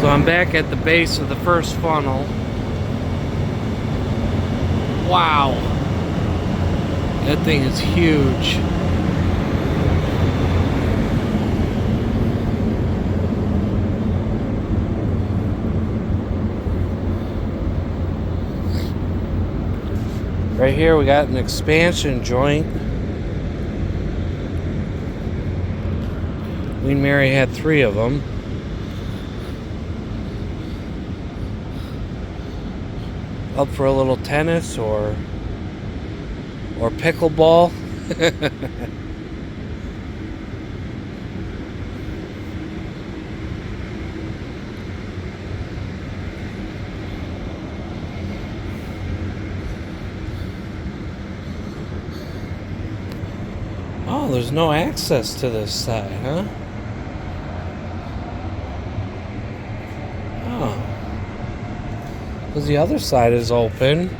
So I'm back at the base of the first funnel. Wow. That thing is huge. Right here we got an expansion joint. Queen Mary had 3 of them. Up for a little tennis or pickleball. Oh, there's no access to this side, huh? Oh. Because the other side is open.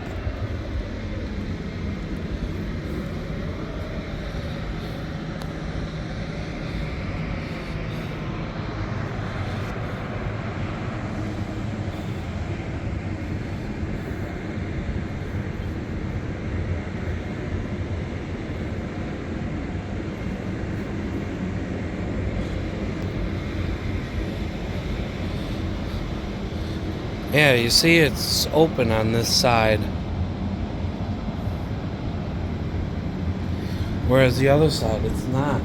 Yeah, you see it's open on this side. Whereas the other side, it's not.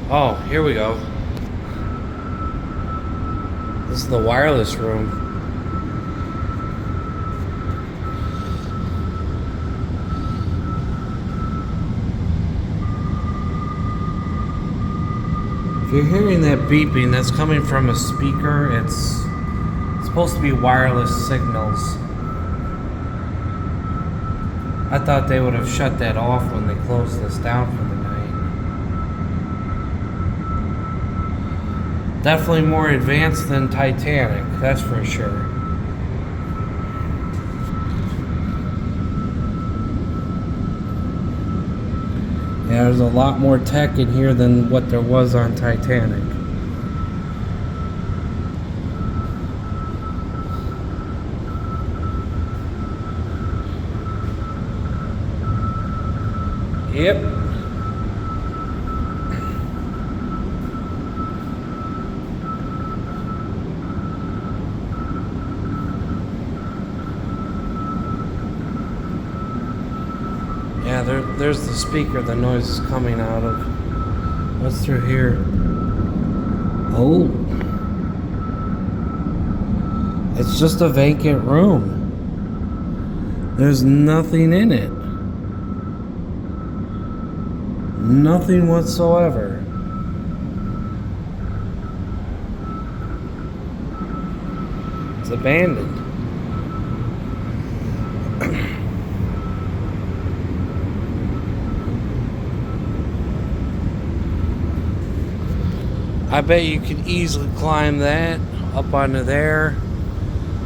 Oh, here we go. This is the wireless room. If you're hearing that beeping, that's coming from a speaker. It's supposed to be wireless signals. I thought they would have shut that off when they closed this down for the night. Definitely more advanced than Titanic, that's for sure. Yeah, there's a lot more tech in here than what there was on Titanic. Yep. Yeah, there's the speaker the noise is coming out of. What's through here? Oh. It's just a vacant room. There's nothing in it. Nothing whatsoever. It's abandoned. I bet you could easily climb that up onto there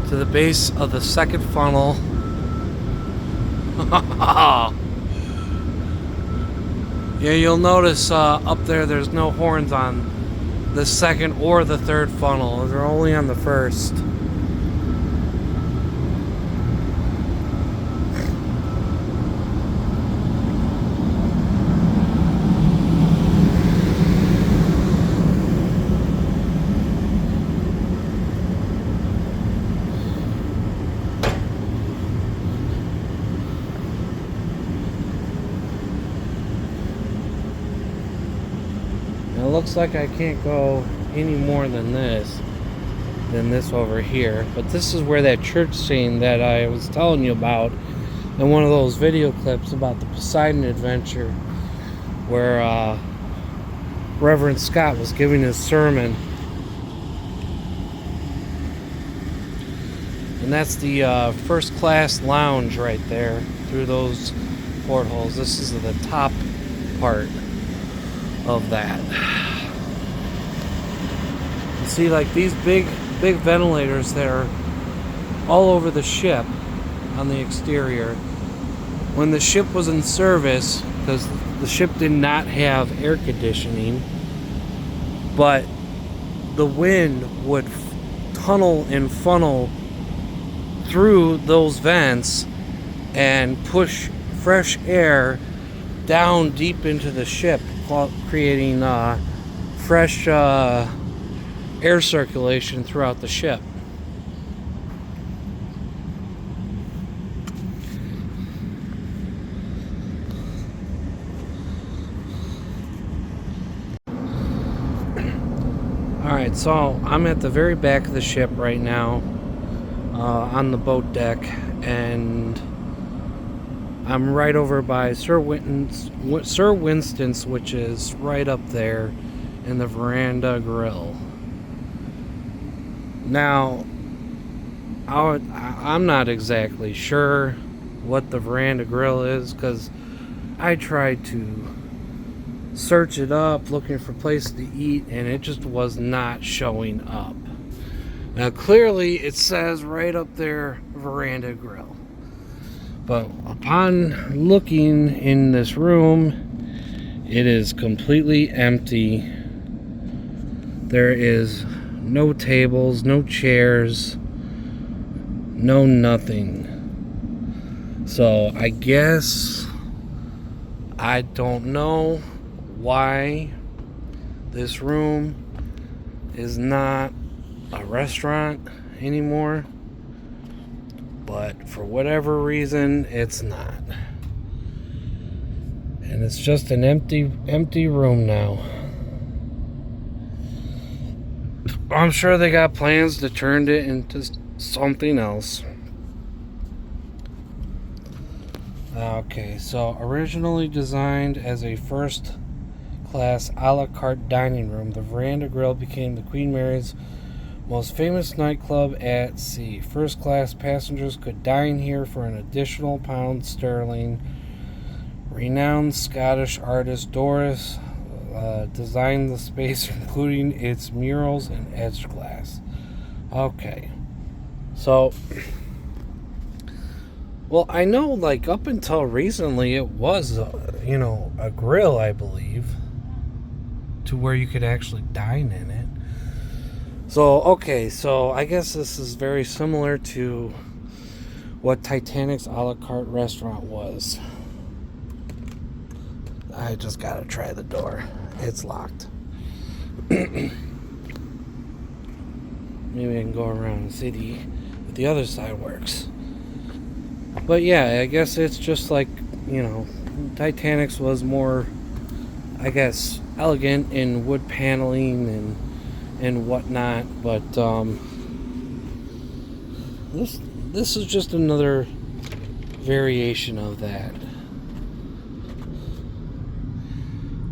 to the base of the second funnel. Yeah, you'll notice up there there's no horns on the second or the third funnel. They're only on the first. It looks like I can't go any more than this over here. But this is where that church scene that I was telling you about in one of those video clips about the Poseidon adventure, where Reverend Scott was giving his sermon. And that's the first class lounge right there through those portholes. This is the top part of that. You see, like, these big ventilators that are all over the ship on the exterior. When the ship was in service, because the ship did not have air conditioning, but the wind would tunnel and funnel through those vents and push fresh air down deep into the ship, creating fresh air circulation throughout the ship. Alright, so I'm at the very back of the ship right now, on the boat deck, and I'm right over by Sir Winston's, which is right up there in the veranda grill. Now, I'm not exactly sure what the veranda grill is, because I tried to search it up looking for places to eat, and it just was not showing up. Now, clearly it says right up there, veranda grill. But upon looking in this room, it is completely empty. There is no tables, no chairs, no nothing. So I guess I don't know why this room is not a restaurant anymore, but for whatever reason it's not, and it's just an empty room now. I'm sure they got plans to turn it into something else. Okay, so originally designed as a first class a la carte dining room, the Veranda Grill became the Queen Mary's most famous nightclub at sea. First class passengers could dine here for an additional pound sterling. Renowned Scottish artist Doris designed the space, including its murals and etched glass. Okay, so, well, I know, like, up until recently it was a grill, I believe, to where you could actually dine in it. So, okay, so I guess this is very similar to what Titanic's a la carte restaurant was. I just gotta try the door. It's locked. Maybe I can go around and see if the other side works. But yeah, I guess it's just like, Titanic's was more, I guess, elegant in wood paneling and whatnot, but this is just another variation of that.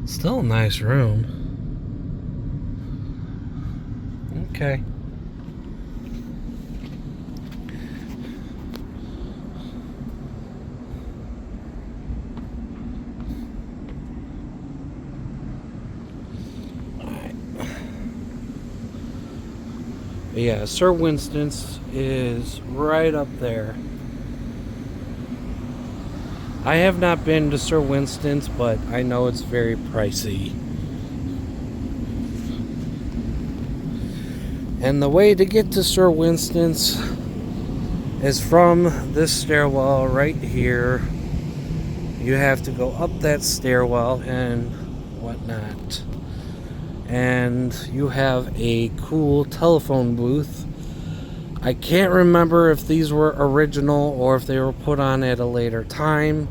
Still a nice room. Okay. Yeah, Sir Winston's is right up there. I have not been to Sir Winston's, but I know it's very pricey. And the way to get to Sir Winston's is from this stairwell right here. You have to go up that stairwell and whatnot. And you have a cool telephone booth. I can't remember if these were original or if they were put on at a later time,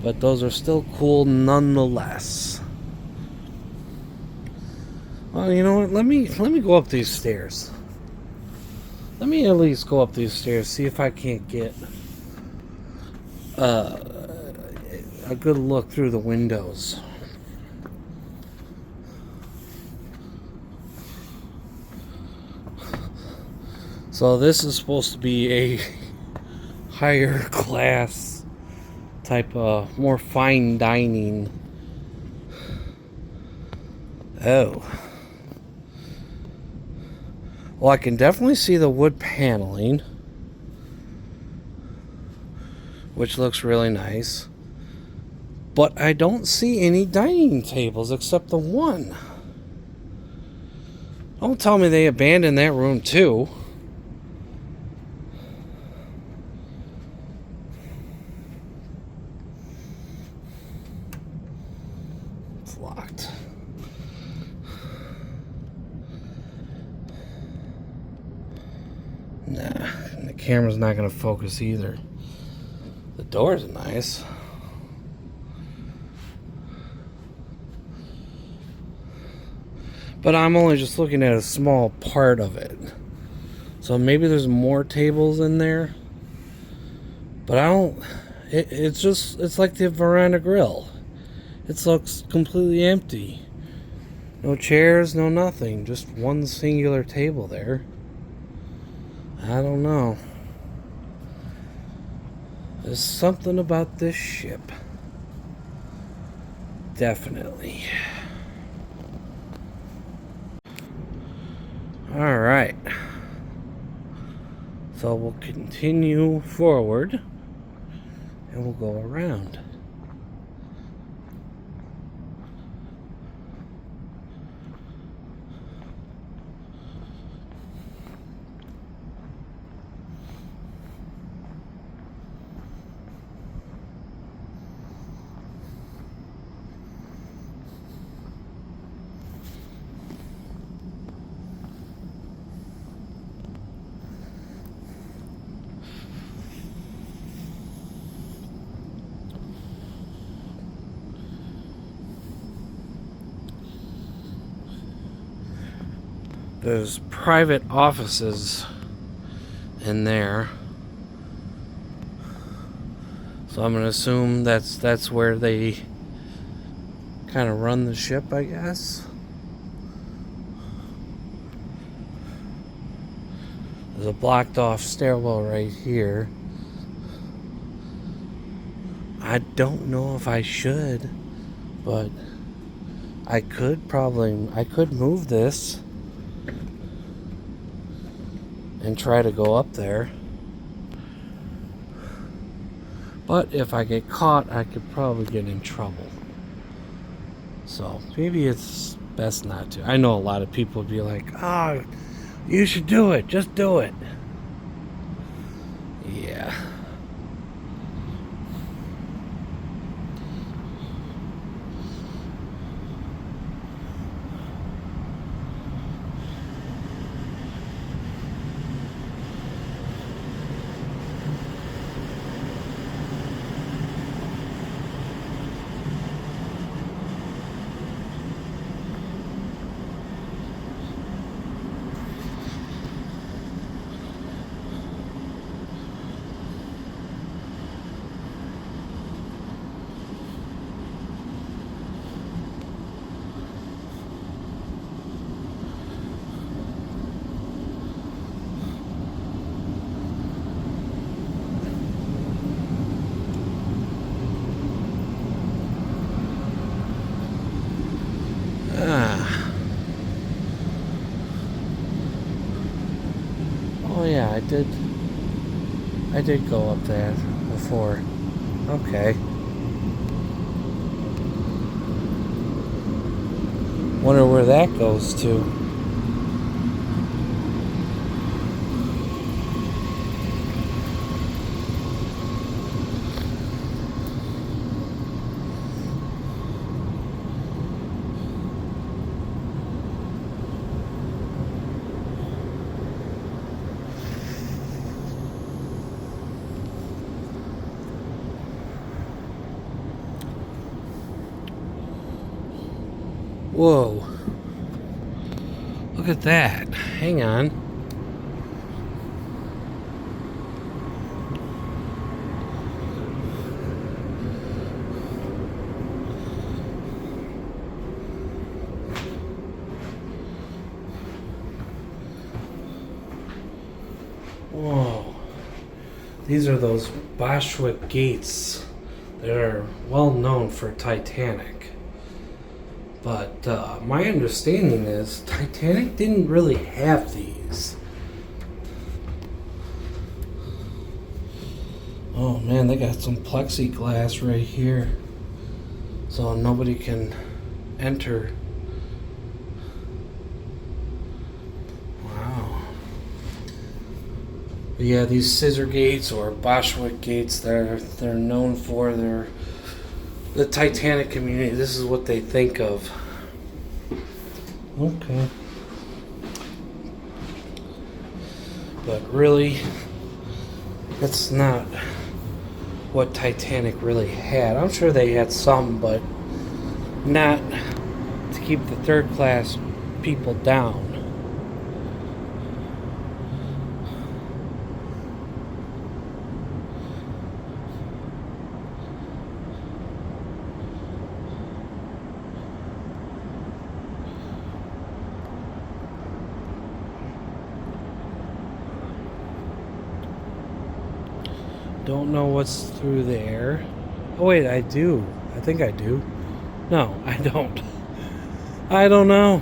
but those are still cool nonetheless. Well, you know what? Let me go up these stairs. Let me at least go up these stairs, see if I can't get a good look through the windows. So this is supposed to be a higher class type of more fine dining. Oh. Well, I can definitely see the wood paneling, which looks really nice. But I don't see any dining tables except the one. Don't tell me they abandoned that room too. It's locked. Nah, the camera's not gonna focus either. The door's nice. But I'm only just looking at a small part of it. So maybe there's more tables in there. But I don't... It's like the Veranda Grill. It looks completely empty. No chairs, no nothing. Just one singular table there. I don't know. There's something about this ship. Definitely. Alright. So we'll continue forward and we'll go around. There's private offices in there. So I'm gonna assume that's where they kind of run the ship, I guess. There's a blocked off stairwell right here. I don't know if I should, but I could move this and try to go up there. But if I get caught, I could probably get in trouble. So maybe it's best not to. I know a lot of people would be like, "Oh, you should do it. Just do it." Yeah. Oh yeah, I did go up that before. Okay. Wonder where that goes to. Whoa. Look at that. Hang on. Whoa. These are those Bashwick gates that are well known for Titanic. But my understanding is Titanic didn't really have these. Oh man, they got some plexiglass right here, so nobody can enter. But yeah, these scissor gates or Boschwick gates, they're known for. They're the Titanic community. This is what they think of. Okay. But really, that's not what Titanic really had. I'm sure they had some, but not to keep the third class people down. Don't know what's through there. Oh wait, I do. I think I do. No, I don't. I don't know.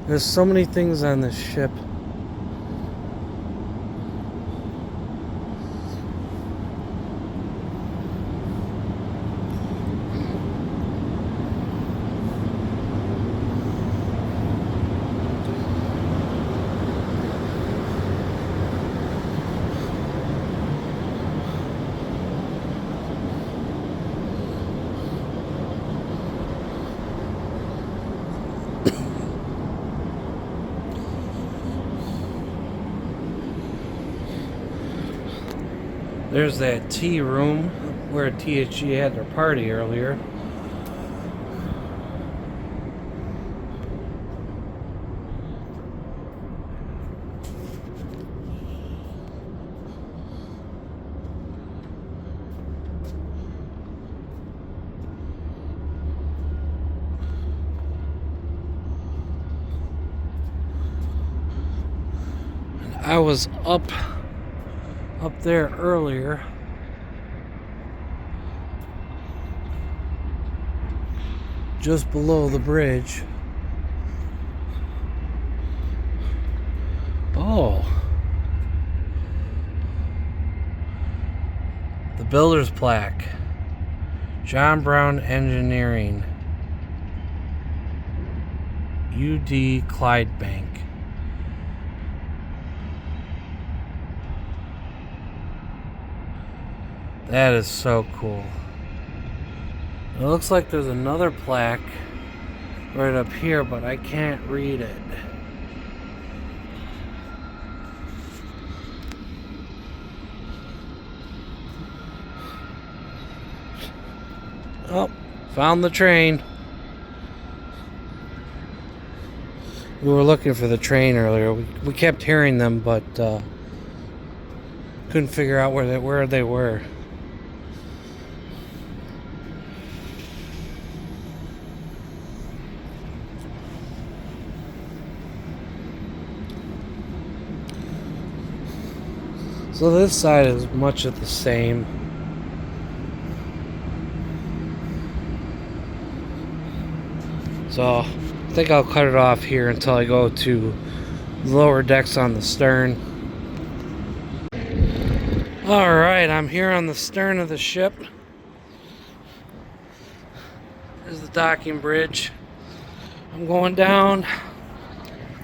There's so many things on this ship. There's that tea room where THG had their party earlier. I was up there earlier. Just below the bridge. Oh. The builder's plaque. John Brown Engineering. UD Clydebank. That is so cool. It looks like there's another plaque right up here, but I can't read it. Oh, found the train. We were looking for the train earlier. We kept hearing them, but couldn't figure out where they were. So this side is much of the same. So I think I'll cut it off here until I go to the lower decks on the stern. Alright, I'm here on the stern of the ship. There's the docking bridge. I'm going down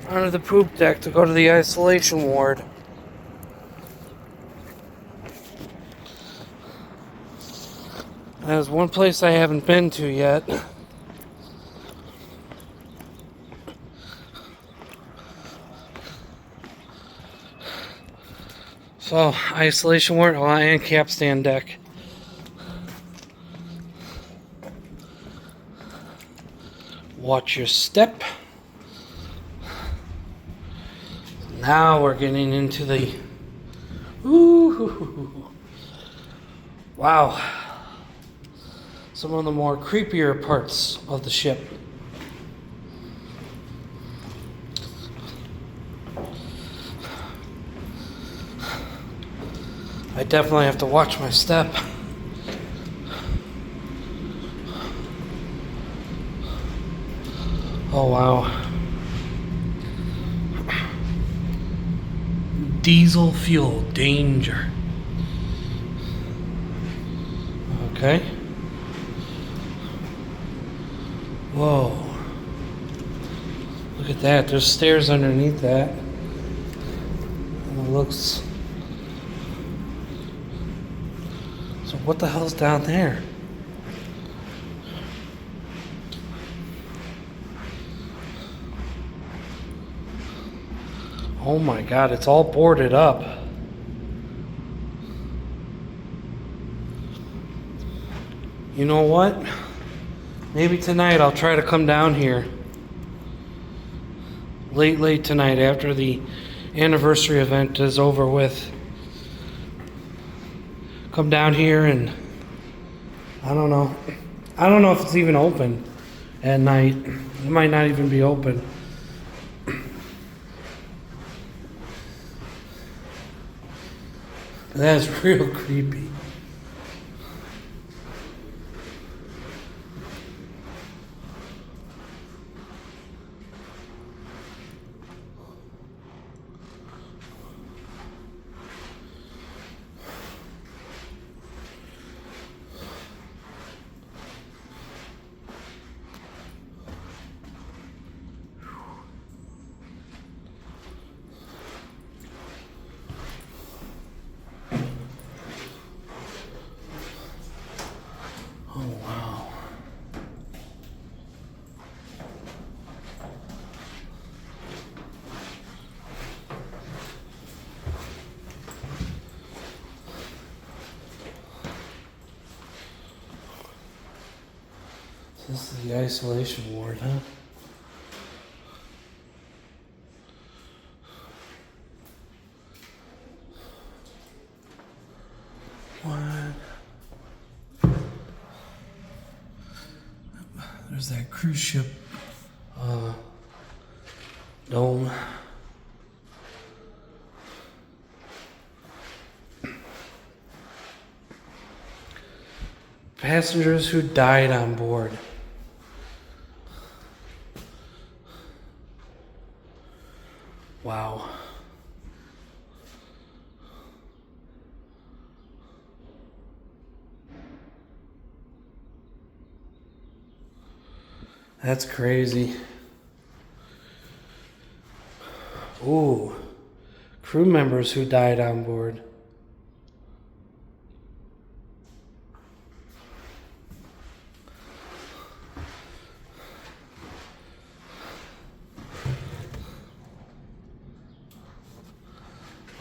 onto the poop deck to go to the isolation ward. There's one place I haven't been to yet. So, isolation ward and capstan deck. Watch your step. Now we're getting into the... Ooh, wow. Some of the more creepier parts of the ship. I definitely have to watch my step. Oh wow. Diesel fuel danger. Okay. Whoa. Look at that. There's stairs underneath that. And it looks... So what the hell's down there? Oh my God, it's all boarded up. You know what? Maybe tonight I'll try to come down here. Late tonight after the anniversary event is over with. Come down here and I don't know. I don't know if it's even open at night. It might not even be open. That's real creepy. Oh, wow. This is the isolation ward, huh? What? There's that cruise ship dome. Passengers who died on board. Wow. That's crazy. Ooh, crew members who died on board.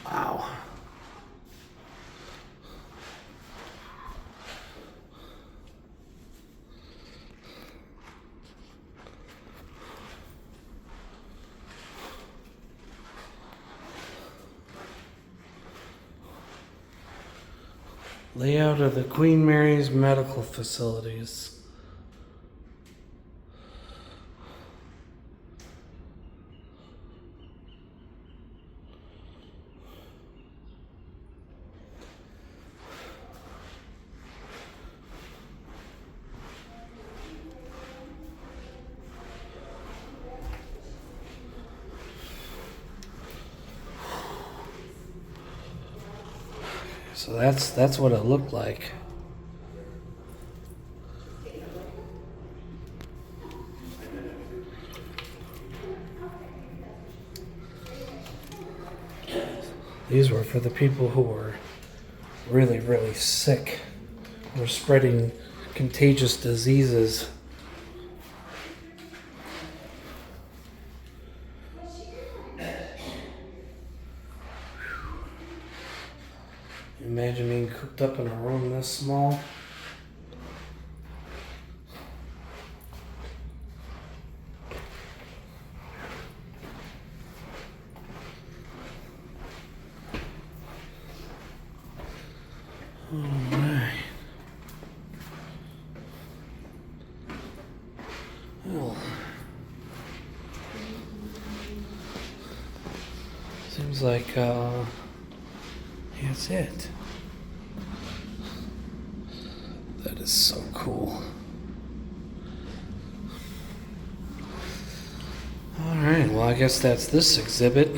Wow. Layout of the Queen Mary's medical facilities. So that's what it looked like. These were for the people who were really, really sick, who were spreading contagious diseases. Imagine being cooped up in a room this small. Oh my. Well, seems like that's it. That is so cool. All right, well, I guess that's this exhibit.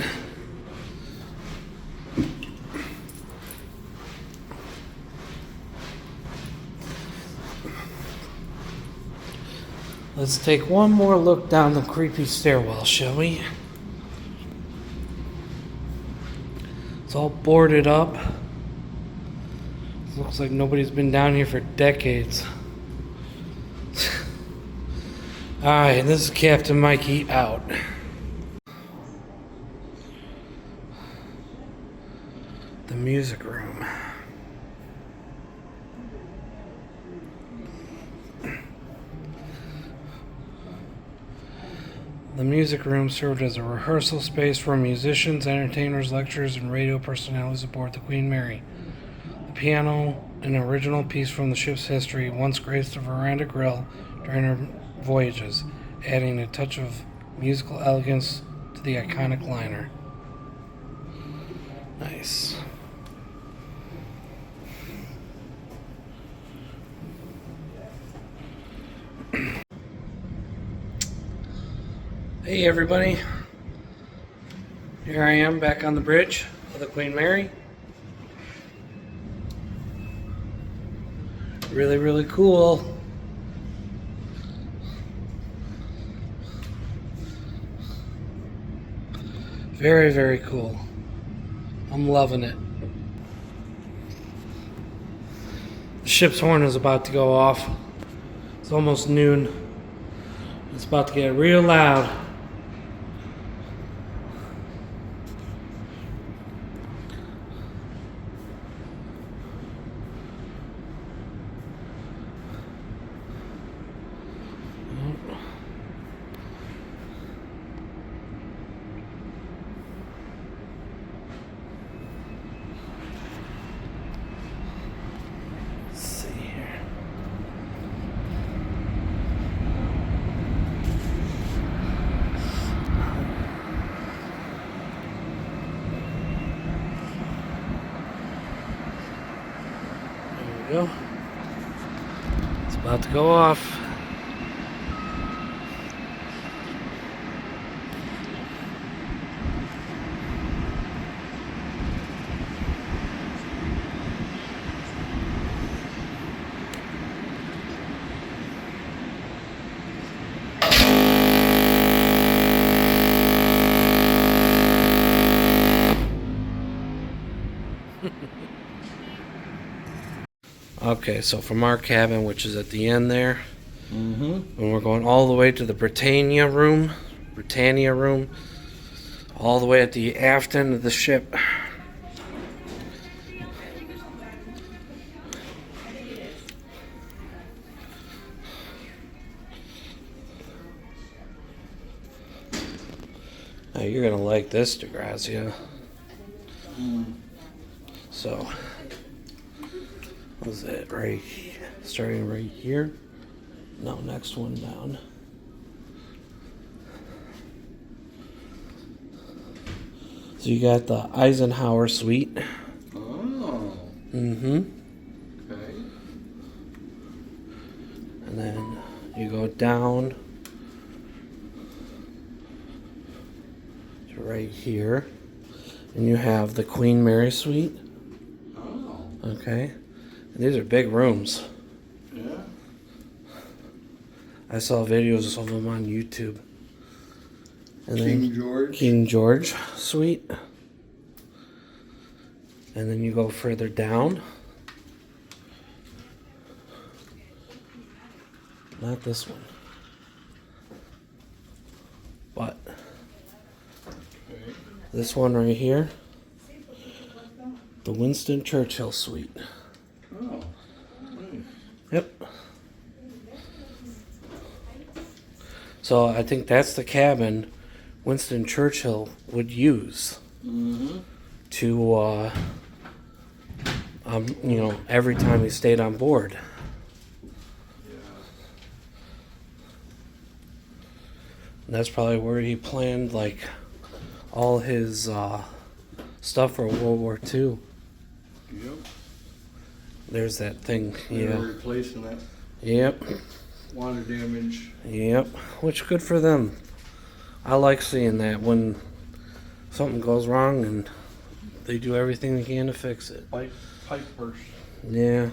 Let's take one more look down the creepy stairwell, shall we? It's all boarded up. Looks like nobody's been down here for decades. Alright, this is Captain Mikey out. The music room. The music room served as a rehearsal space for musicians, entertainers, lecturers, and radio personalities aboard the Queen Mary. The piano, an original piece from the ship's history, once graced the veranda grill during her voyages, adding a touch of musical elegance to the iconic liner. Nice. Hey everybody, here I am back on the bridge of the Queen Mary. Really, really cool. Very, very cool. I'm loving it. The ship's horn is about to go off. It's almost noon. It's about to get real loud. Go. It's about to go off. Okay, so from our cabin, which is at the end there, and we're going all the way to the Britannia room, all the way at the aft end of the ship. Now you're gonna like this, DeGrazia. So. Was it right? Starting right here? No, next one down. So you got the Eisenhower suite. Oh. Okay. And then you go down to right here, and you have the Queen Mary suite. Oh. Okay. And these are big rooms. Yeah. I saw videos of them on YouTube. And King George suite. And then you go further down. Not this one. But this one right here. The Winston Churchill suite. Oh, nice. Yep. So I think that's the cabin Winston Churchill would use to, every time he stayed on board. Yeah. And that's probably where he planned, like, all his stuff for World War II. Yep. There's that thing, They're replacing that Yep. water damage. Yep. Which good for them. I like seeing that when something goes wrong and they do everything they can to fix it. Pipe burst. Yeah.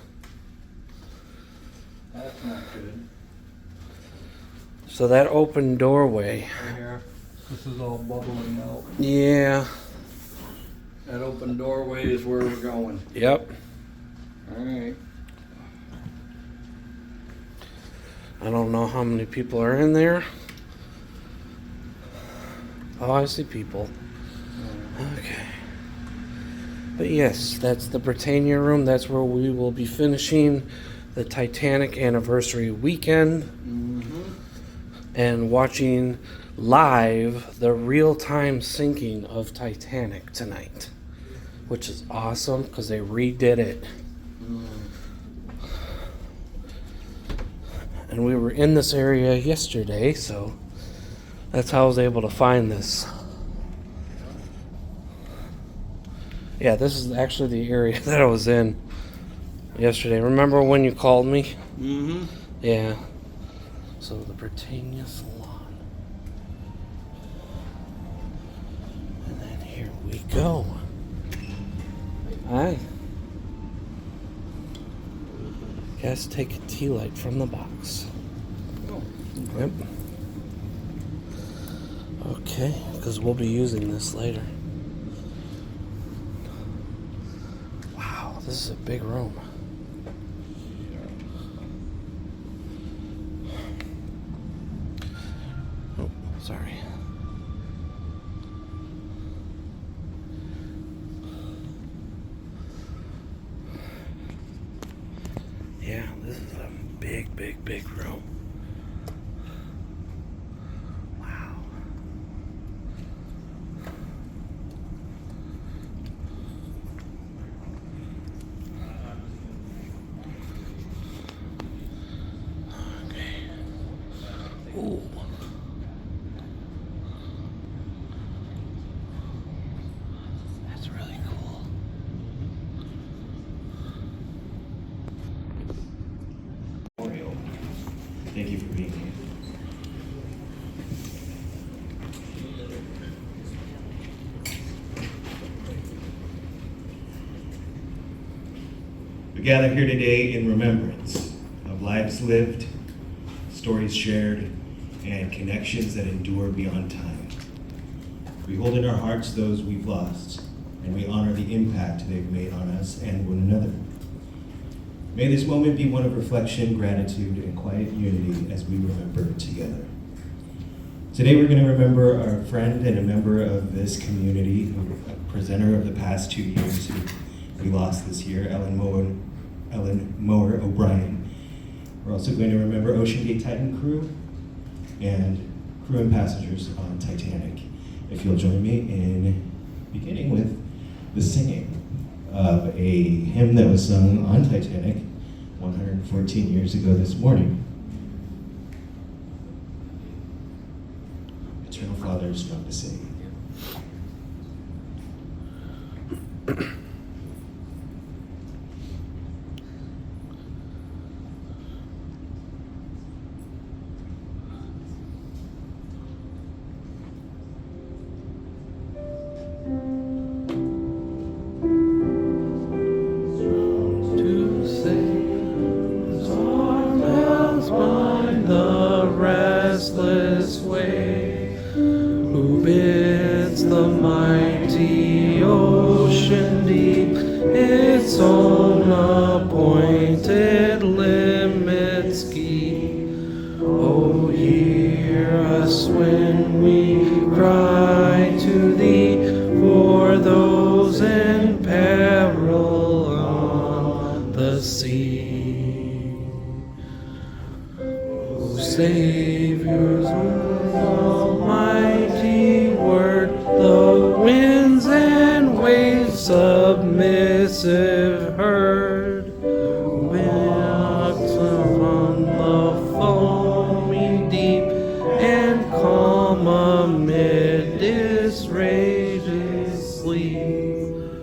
That's not good. So that open doorway. Right here. This is all bubbling out. Yeah. That open doorway is where we're going. Yep. Alright. I don't know how many people are in there. Oh, I see people. Okay. But yes, that's the Britannia room. That's where we will be finishing the Titanic anniversary weekend and watching live the real-time sinking of Titanic tonight, which is awesome because they redid it. And we were in this area yesterday, so that's how I was able to find this. Yeah, this is actually the area that I was in yesterday. Remember when you called me? Mm-hmm. Yeah. So the Britannia Salon. And then here we go. Hi. Guys, take a tea light from the box. Oh. Yep. Okay, because we'll be using this later. Wow, this is a big room. Oh, sorry. Yeah, this is a big, big, big room. Wow. Okay. Ooh. That's really cool. Memorial. Thank you for being here. We gather here today in remembrance of lives lived, stories shared, and connections that endure beyond time. We hold in our hearts those we've lost, and we honor the impact they've made on us and one another. May this moment be one of reflection, gratitude, and quiet unity as we remember together. Today we're going to remember our friend and a member of this community, a presenter of the past 2 years who we lost this year, Ellen Mower O'Brien. We're also going to remember Ocean Gate Titan crew and crew and passengers on Titanic. If you'll join me in beginning with the singing of a hymn that was sung on Titanic 114 years ago this morning. Eternal Father, strong to sing. To sing storm bells bind the restless wave, who bids the mighty ocean deep its own appointed limits keep. Oh, hear us when we cry to thee for those in peril on the sea. O Savior's almighty word, the winds and waves submissive heard, walks upon the foaming deep and calm amid its rages sleep.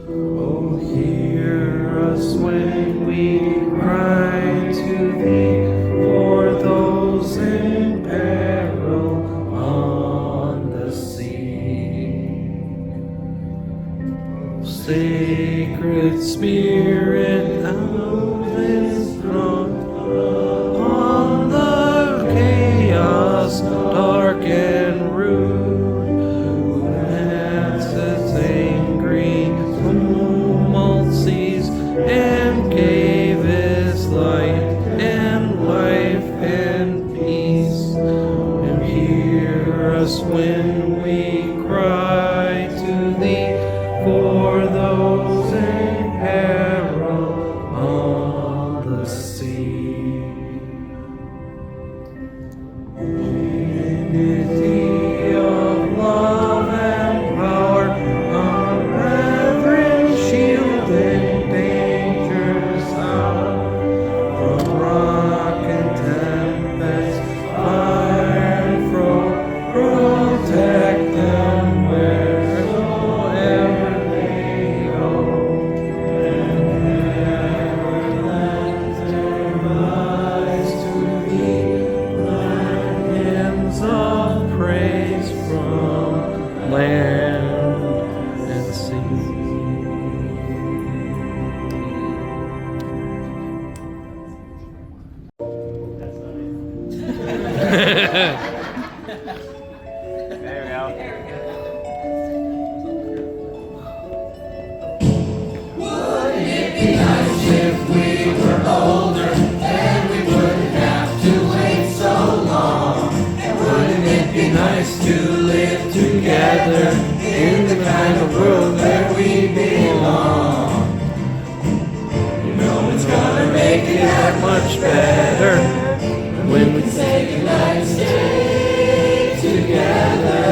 Oh, hear us when we cry to thee for those in peril on and peace, and hear us when we cry to thee for those in peril on the sea. Unity of love and power, our brethren shield in danger's hour, from rock and tempest, fire and fro, protect them wheresoever they go, and never let their eyes to thee hymns of praise from land and sea. There we go. Be nice to live together in the kind of world where we belong. You know it's gonna make it that much better when we say goodnight and stay together.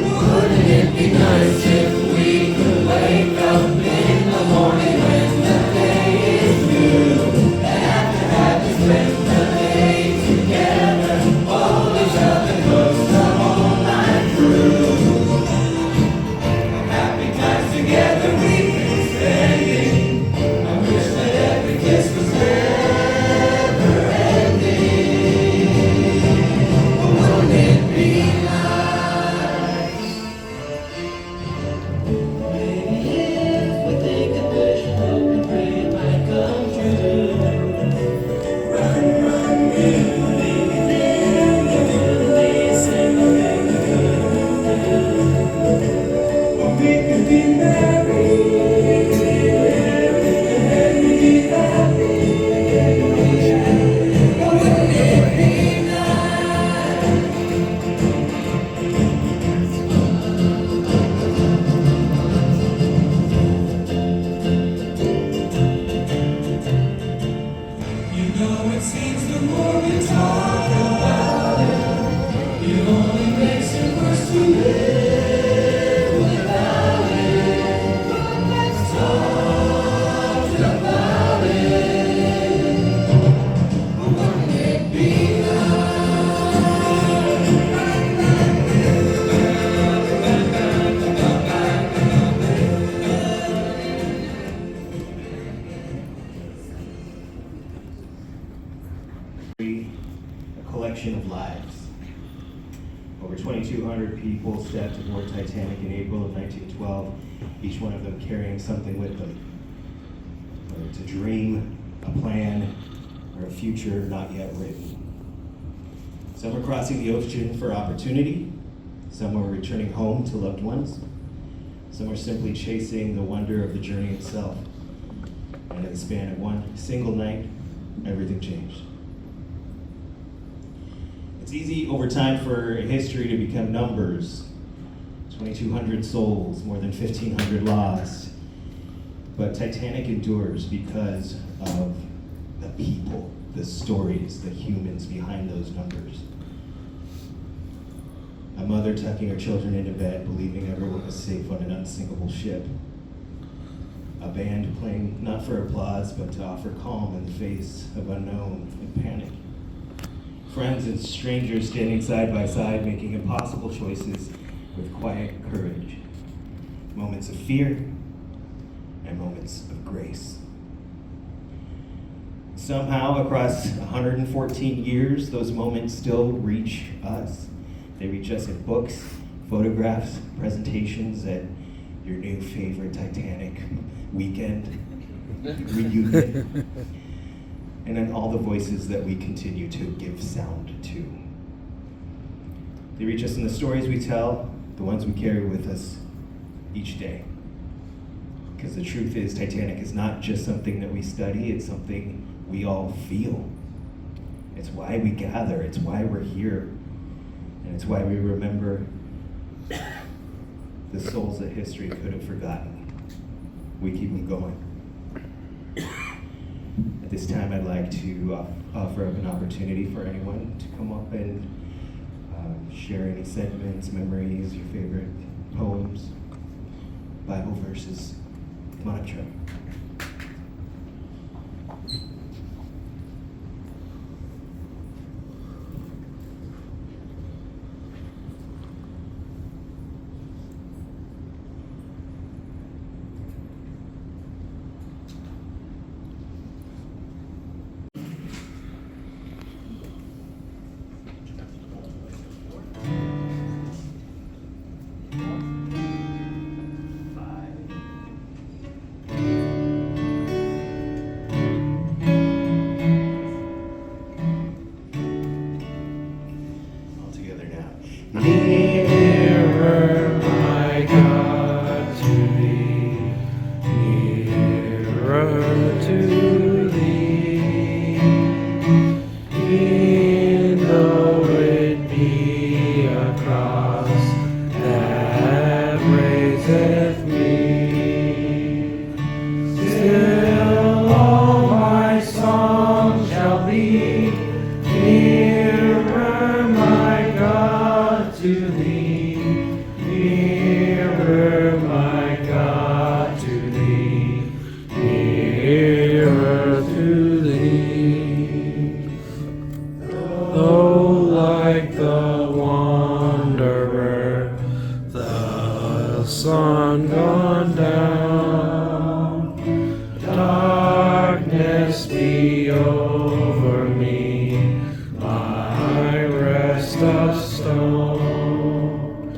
Wouldn't it be nice if we could wake up in the morning when the day is new, and after having spent the day together, hold each other close the whole night through. Happy times together we've been spending. I wish that every kiss was never ending. Wouldn't it be nice? Maybe if we think and wish and hope and pray it might come true. Run, run, we could be married, and be happy. Wouldn't it be nice? You know it seems the more we talk about it, it only makes it worse to live without it. Let's talk about it. Wouldn't it be A collection of lives. Over 2,200 people stepped aboard Titanic in April of 1912, each one of them carrying something with them. Whether it's a dream, a plan, or a future not yet written. Some were crossing the ocean for opportunity, some were returning home to loved ones, some were simply chasing the wonder of the journey itself. And in the span of one single night, everything changed. It's easy over time for history to become numbers. 2,200 souls, more than 1,500 lost. But Titanic endures because of the people, the stories, the humans behind those numbers. A mother tucking her children into bed, believing everyone was safe on an unsinkable ship. A band playing not for applause, but to offer calm in the face of unknown and panic. Friends and strangers standing side by side, making impossible choices with quiet courage. Moments of fear and moments of grace. Somehow, across 114 years, those moments still reach us. They reach us in books, photographs, presentations at your new favorite Titanic weekend reunion, and in all the voices that we continue to give sound to. They reach us in the stories we tell, the ones we carry with us each day. Because the truth is, Titanic is not just something that we study, it's something we all feel. It's why we gather, it's why we're here, and it's why we remember the souls that history could have forgotten. We keep them going. At this time, I'd like to offer up an opportunity for anyone to come up and share any sentiments, memories, your favorite poems, Bible verses. Come on up, Trey. All together now. Nearer, my God, to thee, nearer to thee, e'en though it be a cross that raiseth me, still all my song shall be nearer, my God, to thee, nearer, my God, to thee, nearer to thee. Though like the wanderer, the sun gone down, darkness be over me, my rest a stone.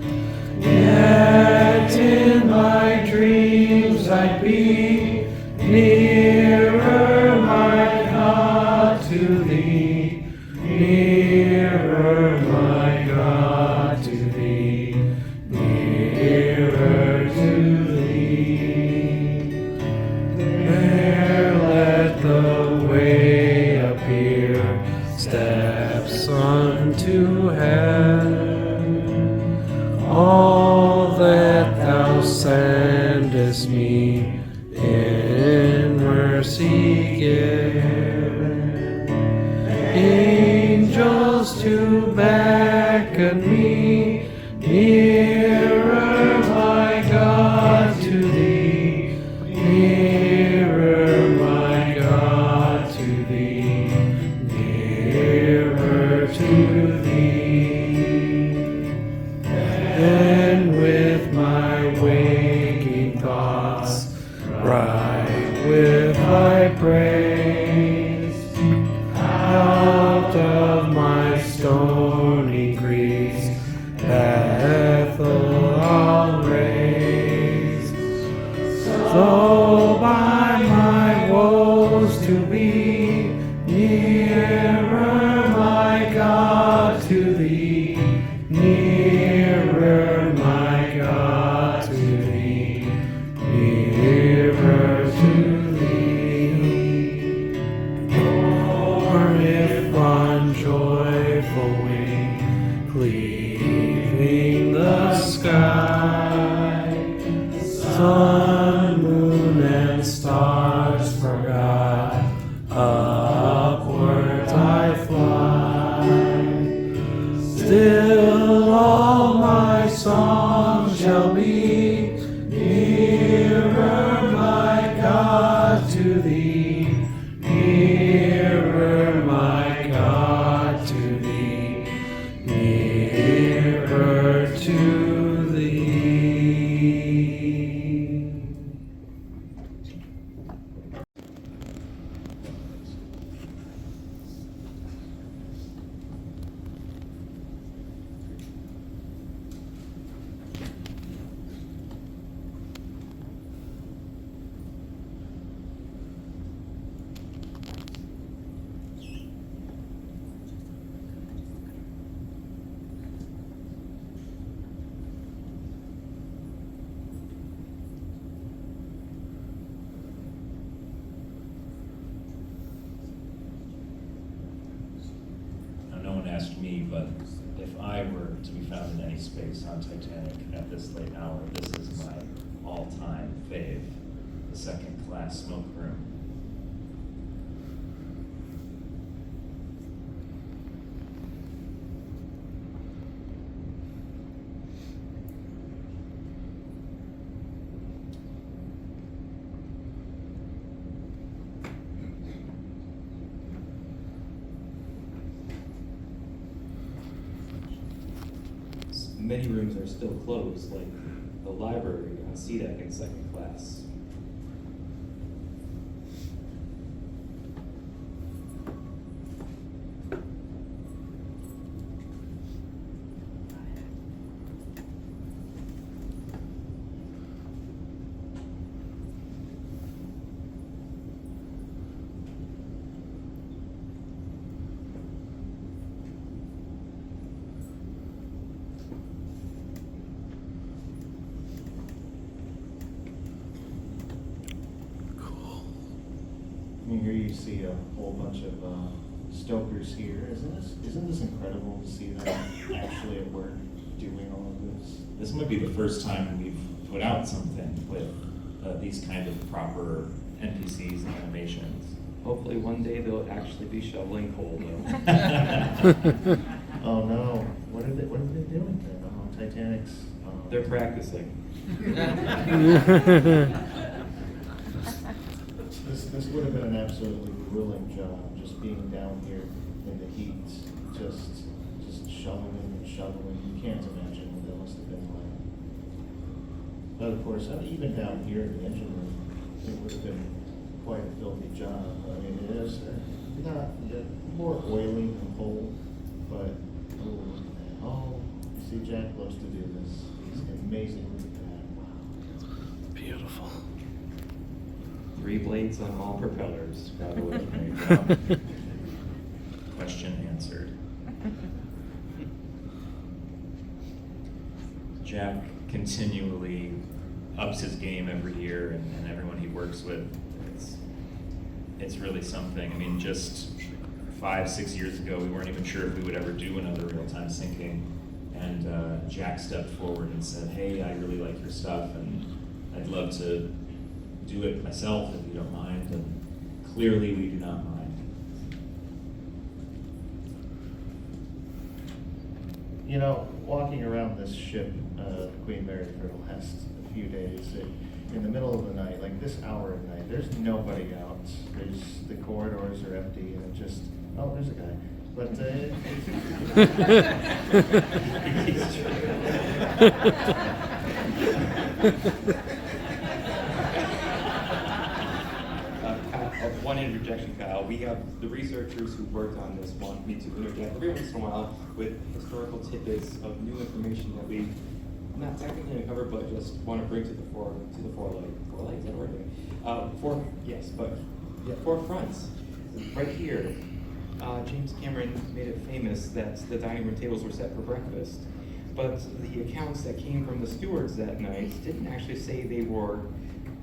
Yet in my dreams I'd be nearer, my God, to thee, nearer, my God, to thee, nearer to thee. There let the way appear, steps unto heaven. All that thou sendest me in mercy give. Angels to beckon me nearer, my God, to thee, nearer, my God, to thee, nearer to thee. asked me, but if I were to be found in any space on Titanic at this late hour, this is my all-time fave, the second-class smoke room. Many rooms are still closed, like the library on C-Deck in second class. I mean, here you see a whole bunch of stokers here. Isn't this incredible to see them actually at work doing all of this? This might be the first time we've put out something with these kind of proper NPCs and animations. Hopefully one day they'll actually be shoveling coal though. Oh no! What are they doing then? Oh, Titanic's. They're practicing. This would have been an absolutely grueling job, just being down here in the heat, just shoveling and shoveling. You can't imagine what that must have been like. But of course, even down here in the engine room, it would have been quite a filthy job. I mean, it is not more oily than coal, but oh, you see, Jack loves to do this. He's amazingly bad. Wow. Beautiful. 3 blades on all propellers, by the way. Question answered. Jack continually ups his game every year, and everyone he works with, it's really something. I mean, just 5-6 years ago, we weren't even sure if we would ever do another real-time syncing, and Jack stepped forward and said, "Hey, I really like your stuff, and I'd love to do it myself if you don't mind," and clearly we do not mind. You know, walking around this ship, Queen Mary, for the last few days, in the middle of the night, like this hour at night, there's nobody out. The corridors are empty, and it just, oh, there's a guy. But One interjection, Kyle. We have the researchers who worked on this want me to interject every once in a while with historical tidbits of new information that we not technically uncover, but just want to bring to the forelight. Forelight, is that right? Yes, but yeah, forefront. Right here, James Cameron made it famous that the dining room tables were set for breakfast, but the accounts that came from the stewards that night didn't actually say they were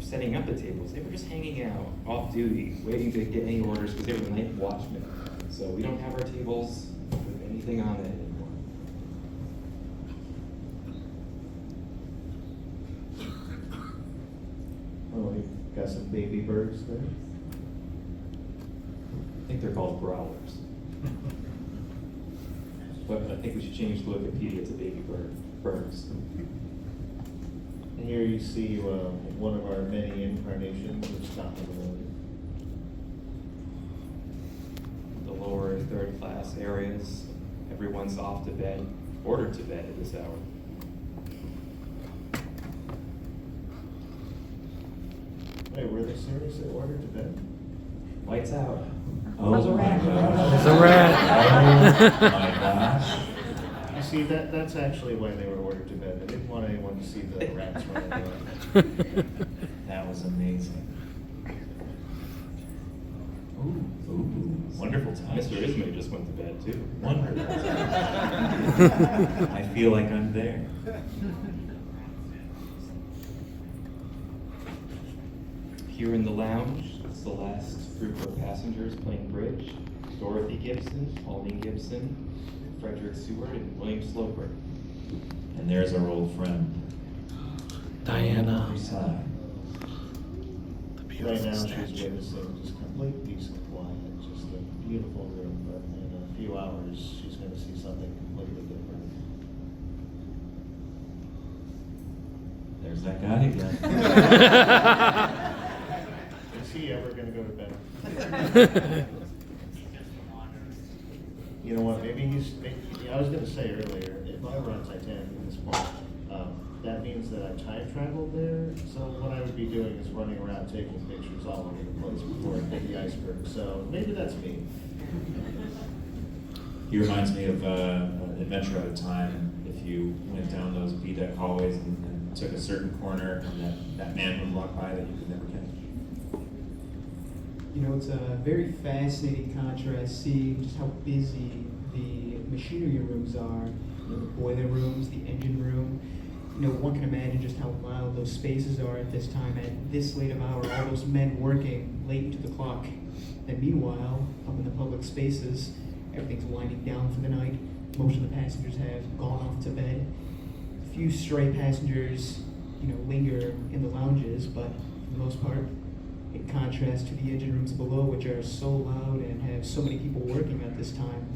setting up the tables. They were just hanging out off duty, waiting to get any orders because they were the night watchmen. So we don't have our tables with anything on it anymore. oh, we've got some baby birds there. I think they're called growlers. But I think we should change the Wikipedia to baby birds. And here you see one of our many incarnations of Stop and Load. The lower and third class areas, everyone's off to bed, ordered to bed at this hour. Wait, were they seriously ordered to bed? Lights out. Oh, There's a rat. There's a rat. Oh my gosh. You see, that's actually why they were ordered to bed. They didn't want anyone to see the rats running around. That was amazing. Ooh, wonderful time. Mr. Ismay just went to bed too. Wonderful. I feel like I'm there. Here in the lounge, it's the last group of passengers playing bridge. Dorothy Gibson, Pauline Gibson, Frederick Seward and William Sloper. And there's our old friend, Diana. Side. The Right beautiful now, she's statue. witnessing just complete peace and quiet, just a beautiful room, but in a few hours, she's gonna see something completely different. There's that guy again. Is he ever gonna go to bed? You know what, maybe I was gonna say earlier, if I run Titanic in this point, that means that I time traveled there, so what I would be doing is running around taking pictures all over the place before I hit the iceberg, so maybe that's me. He reminds me of Adventure Out of Time. If you went down those B-deck hallways and took a certain corner, and that man would walk by that you could never catch. You know, it's a very fascinating contrast seeing just how busy the machinery rooms are. You know, the boiler rooms, the engine room. You know, one can imagine just how loud those spaces are at this time, at this late of hour, all those men working late into the clock. And meanwhile, up in the public spaces, everything's winding down for the night. Most of the passengers have gone off to bed. A few stray passengers, you know, linger in the lounges, but for the most part, in contrast to the engine rooms below, which are so loud and have so many people working at this time,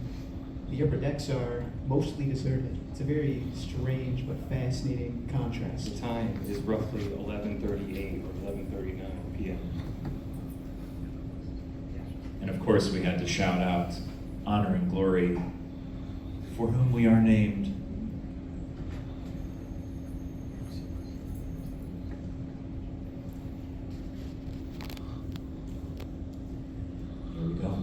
the upper decks are mostly deserted. It's a very strange but fascinating contrast. The time is roughly 11:38 or 11:39 p.m. And of course, we had to shout out honor and glory for whom we are named. Here we go.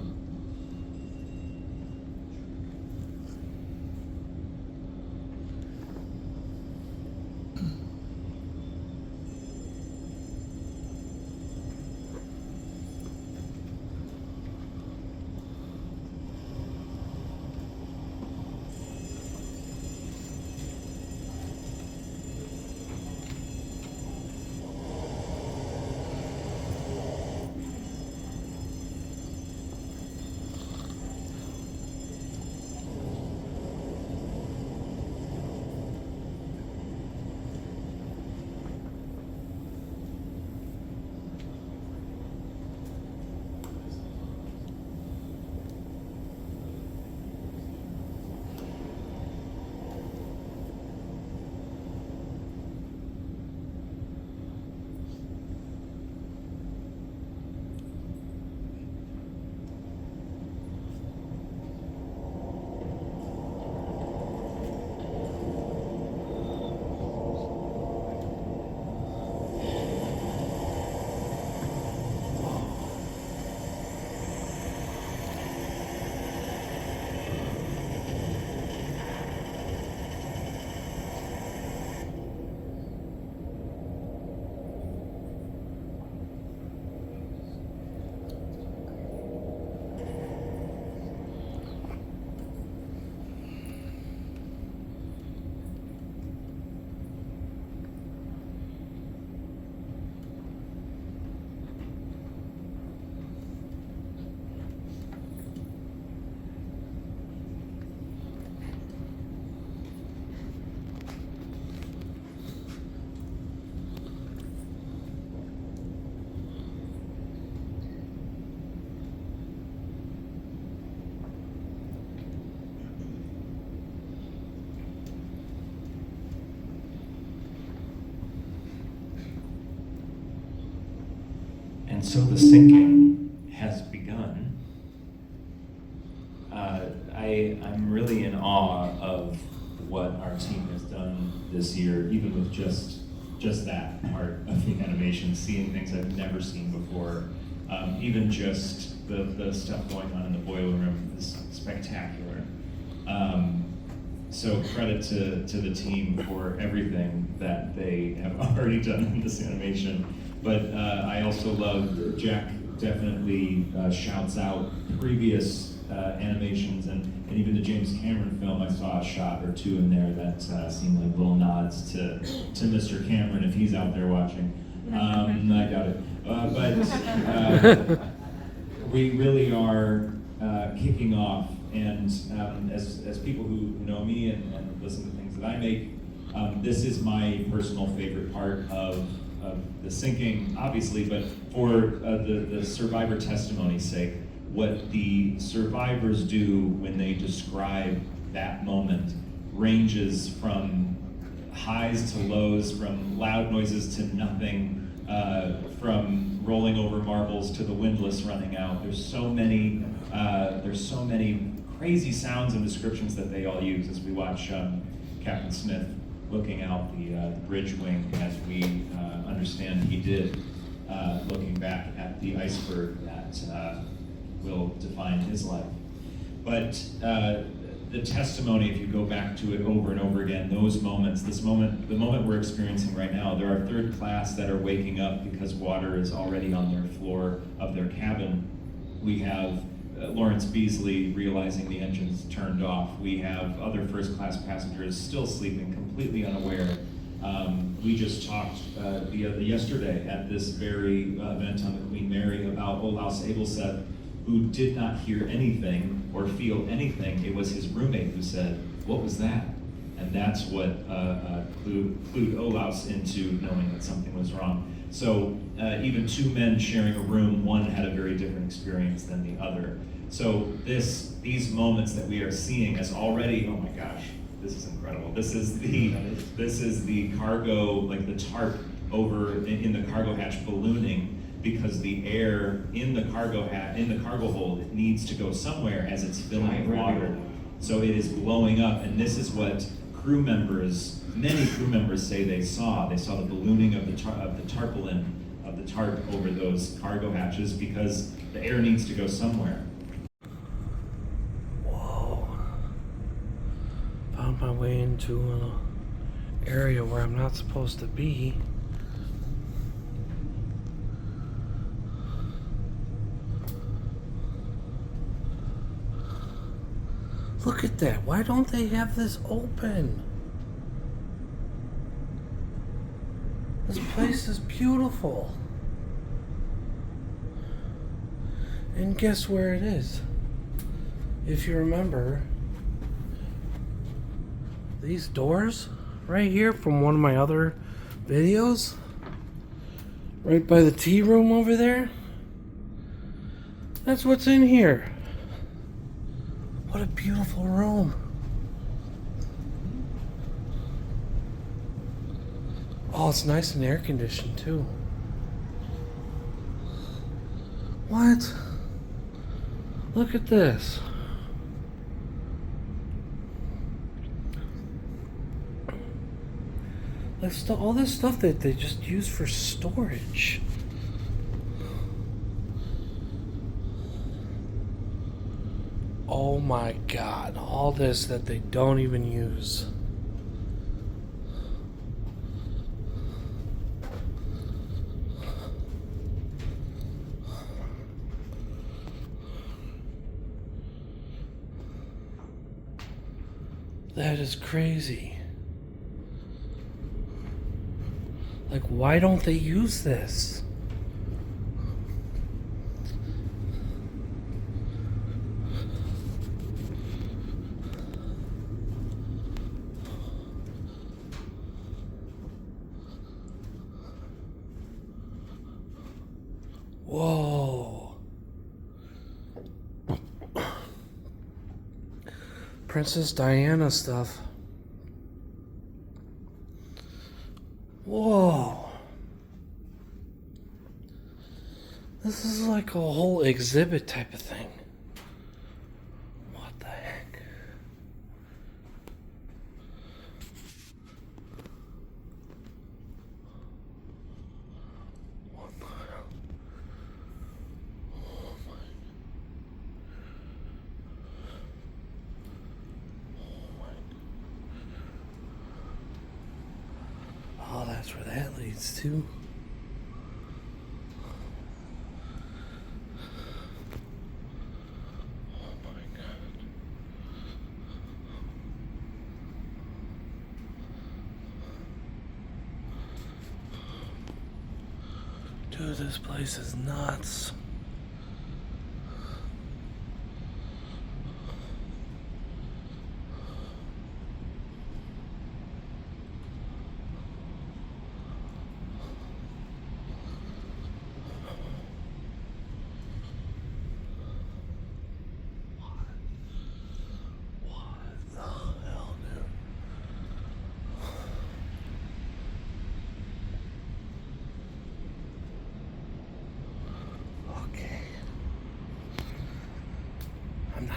And so the sinking has begun. I'm really in awe of what our team has done this year, even with just that part of the animation, seeing things I've never seen before. Even just the stuff going on in the boiler room is spectacular. So credit to the team for everything that they have already done in this animation. But I also love, Jack definitely shouts out previous animations and even the James Cameron film. I saw a shot or two in there that seemed like little nods to Mr. Cameron if he's out there watching. I doubt it. But we really are kicking off, and as people who know me and listen to things that I make, this is my personal favorite part of the sinking, obviously, but for the survivor testimony's sake, what the survivors do when they describe that moment ranges from highs to lows, from loud noises to nothing, from rolling over marbles to the windlass running out. There's so many crazy sounds and descriptions that they all use as we watch Captain Smith looking out the bridge wing, as we understand he did, looking back at the iceberg that will define his life. But the testimony, if you go back to it over and over again, those moments, the moment we're experiencing right now, there are third class that are waking up because water is already on their floor of their cabin. We have Lawrence Beasley realizing the engine's turned off. We have other first class passengers still sleeping, completely unaware. We just talked yesterday at this very event on the Queen Mary about Olaus Abelseth, who did not hear anything or feel anything. It was his roommate who said, "What was that?" And that's what clued Olaus into knowing that something was wrong. So even two men sharing a room, one had a very different experience than the other. So these moments that we are seeing as already, oh my gosh, this is incredible. This is the cargo, like the tarp over in the cargo hatch ballooning, because the air in the cargo hold, it needs to go somewhere as it's filling with water. So it is blowing up, and this is what many crew members say they saw. They saw the ballooning of the tarpaulin, of the tarp over those cargo hatches, because the air needs to go somewhere. Whoa. Found my way into an area where I'm not supposed to be. Look at that. Why don't they have this open? This place is beautiful. And guess where it is? If you remember, these doors right here from one of my other videos, right by the tea room over there, that's what's in here. What a beautiful room. Oh, it's nice and air conditioned too. What? Look at this. All this stuff that they just use for storage. Oh my God, all this that they don't even use. That is crazy. Like, why don't they use this? Whoa. Princess Diana stuff. Whoa. This is like a whole exhibit type of thing. What the heck? What the hell? Oh my. Oh, that's where that leads to. Oh my God. Dude, this place is nuts.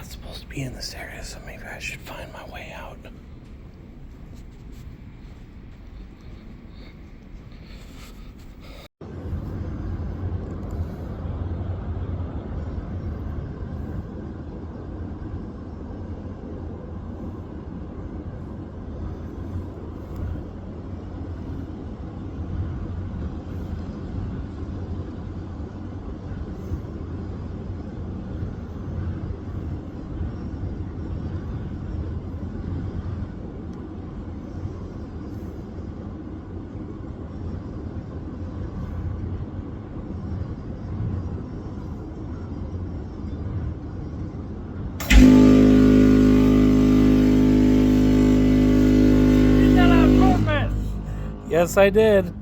not supposed to be in this area, so maybe I should find my way out. Yes, I did.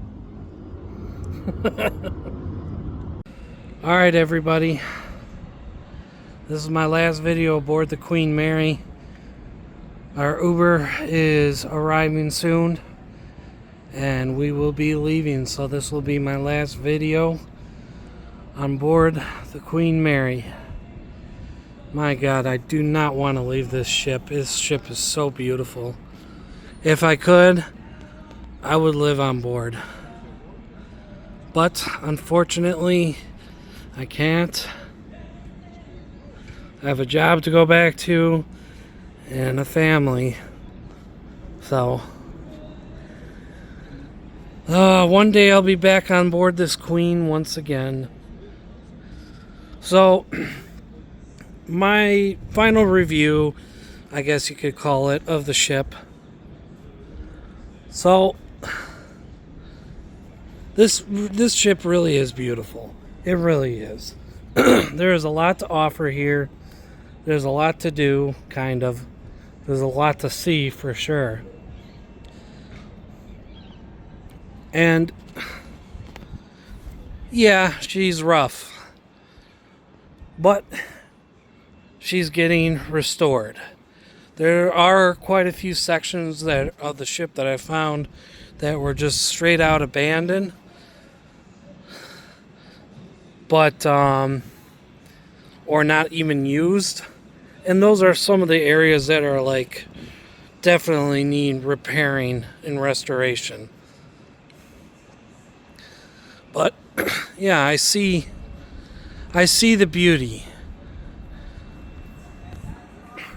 Alright, everybody. This is my last video aboard the Queen Mary. Our Uber is arriving soon, and we will be leaving, so this will be my last video on board the Queen Mary. My God, I do not want to leave this ship. This ship is so beautiful. If I could, I would live on board. But unfortunately, I can't. I have a job to go back to and a family. So, one day I'll be back on board this Queen once again. So, my final review, I guess you could call it, of the ship. So, this ship really is beautiful. It really is. There is a lot to offer here. There's a lot to do, kind of. There's a lot to see for sure. And yeah, she's rough. But she's getting restored. There are quite a few sections of the ship that I found that were just straight out abandoned. But, or not even used. And those are some of the areas that are like definitely need repairing and restoration. But yeah, I see the beauty.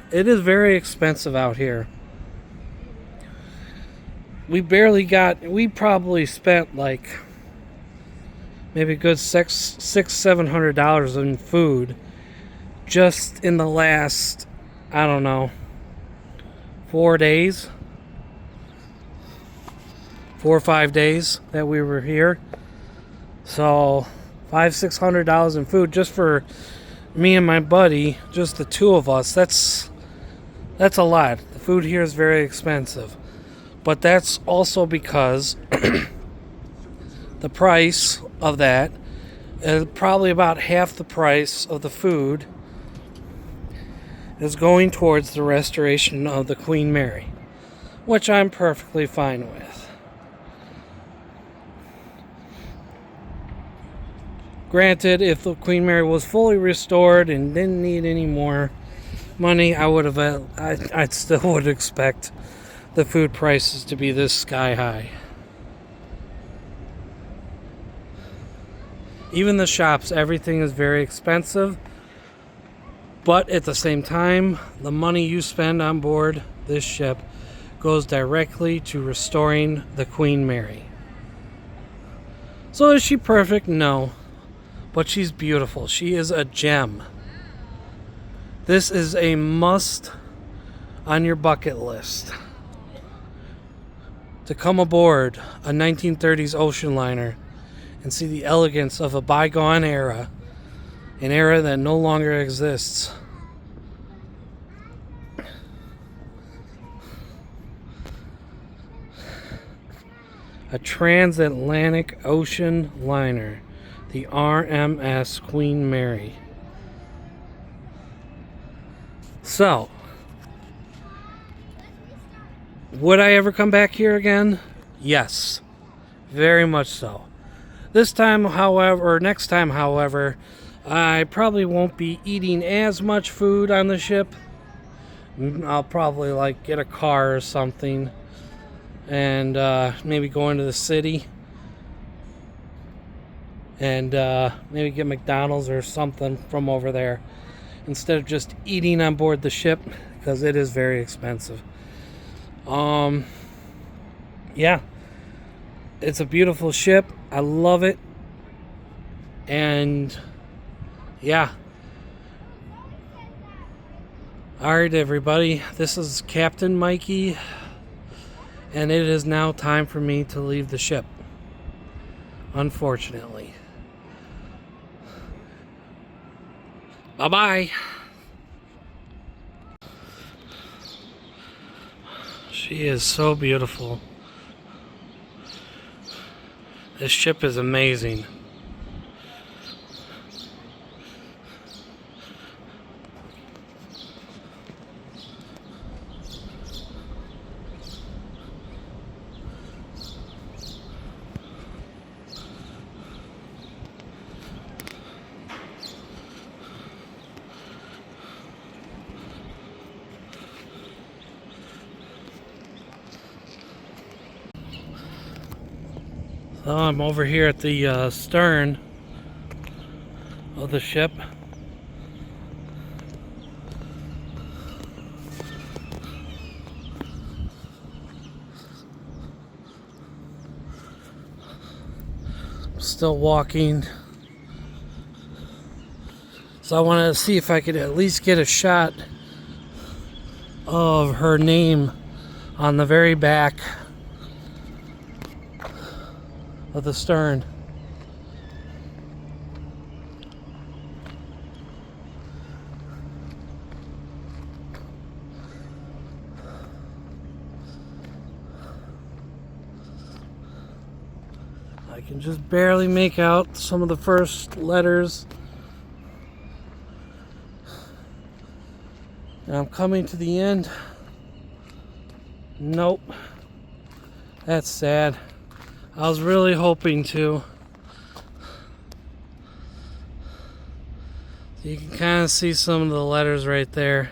It is very expensive out here. We probably spent like maybe a good $700 in food just in the last, I don't know, 4 days, 4 or 5 days that we were here. So $500-600 in food just for me and my buddy, just the two of us. That's a lot. The food here is very expensive, but that's also because the price of that is probably about half the price of the food is going towards the restoration of the Queen Mary, which I'm perfectly fine with. Granted, if the Queen Mary was fully restored and didn't need any more money, I still would expect the food prices to be this sky high. Even the shops, everything is very expensive. But at the same time, the money you spend on board this ship goes directly to restoring the Queen Mary. So is she perfect? No. But she's beautiful. She is a gem. This is a must on your bucket list. To come aboard a 1930s ocean liner and see the elegance of a bygone era, an era that no longer exists. A transatlantic ocean liner, the RMS Queen Mary. So, would I ever come back here again? Yes, very much so. This time, however, or next time, however, I probably won't be eating as much food on the ship. I'll probably like get a car or something and maybe go into the city and maybe get McDonald's or something from over there instead of just eating on board the ship, because it is very expensive. Yeah, it's a beautiful ship. I love it. And yeah. Alright, everybody, this is Captain Mikey, and it is now time for me to leave the ship, unfortunately. Bye-bye. She is so beautiful. This ship is amazing. So I'm over here at the stern of the ship. Still walking. So I wanted to see if I could at least get a shot of her name on the very back of the stern. I can just barely make out some of the first letters. And I'm coming to the end. Nope. That's sad. I was really hoping to. You can kind of see some of the letters right there.